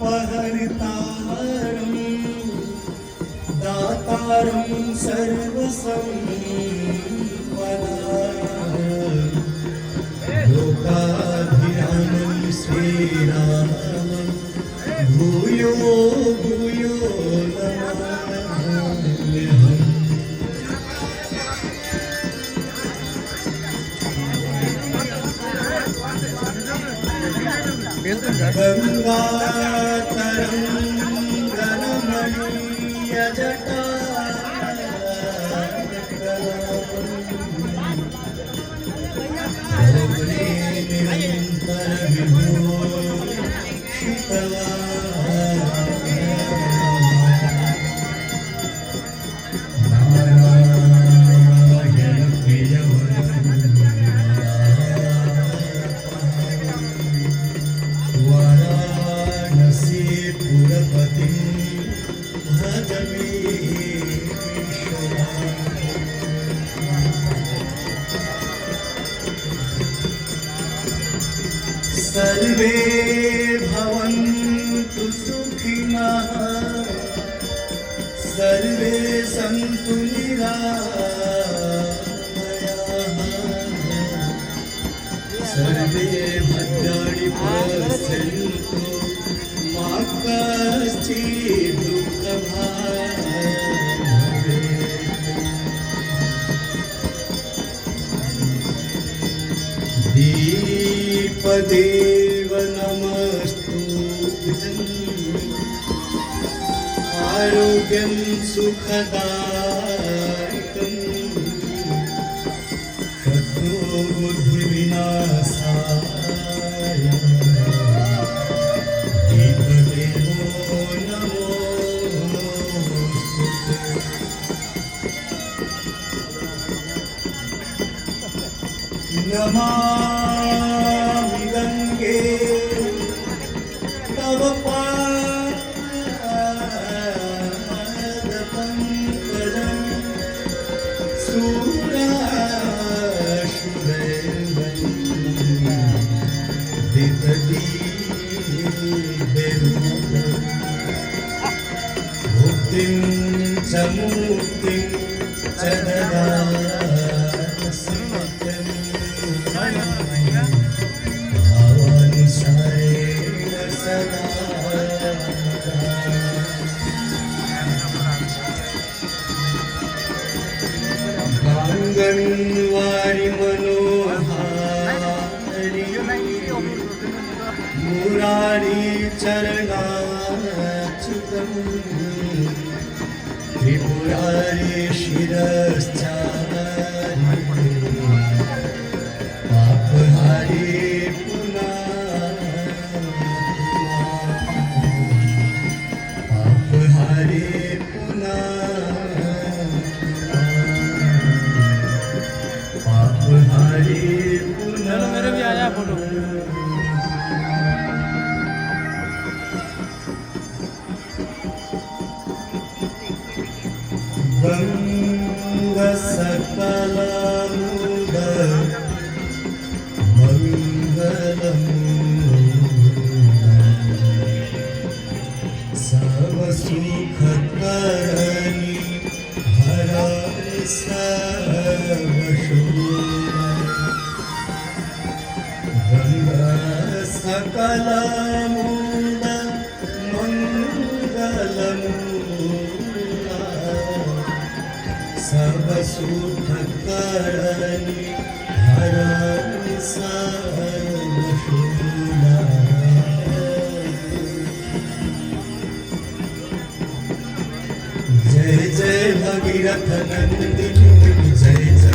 पहर्तारं दातारं सर्वसम्पदां लोकाभिरामं श्रीरामं भूयो भूयो नमाम्यहम्। गंगातरङ्गरमणीयजटा निरन्तरविभूषितवा सर्वे भवन्तु सुखिनः सर्वे सन्तु निरामयाः सर्वे भद्राणि पश्यन्तु मा कश्चित् दुःखभाग् दीपदेव नमस्तुभ्यं आरोग्यं सुखदायकं शत्रुबुद्धिविनाशाय दीपदेवो नमोस्तुते। नमामि गंगे तव पादपङ्कजं मुक्तिं च मुक्तिं च ददाति सत्यं भावानुसारेण सदा गाङ्गन्वारि मनोहारि मुरारी चरणाच्युतं त्रिपुरारी शिरश्चारि पापहारी पापहारी पापहारी मेरे भी आया फोटो। गंग सकलमुद मंगलम सर्व सुखकरणी हर सर्व गंग सकलमुद मंगलम सर्वसुखकरणी हरति सर्वशूला। जय जय भगीरथ नंदिनी जय जय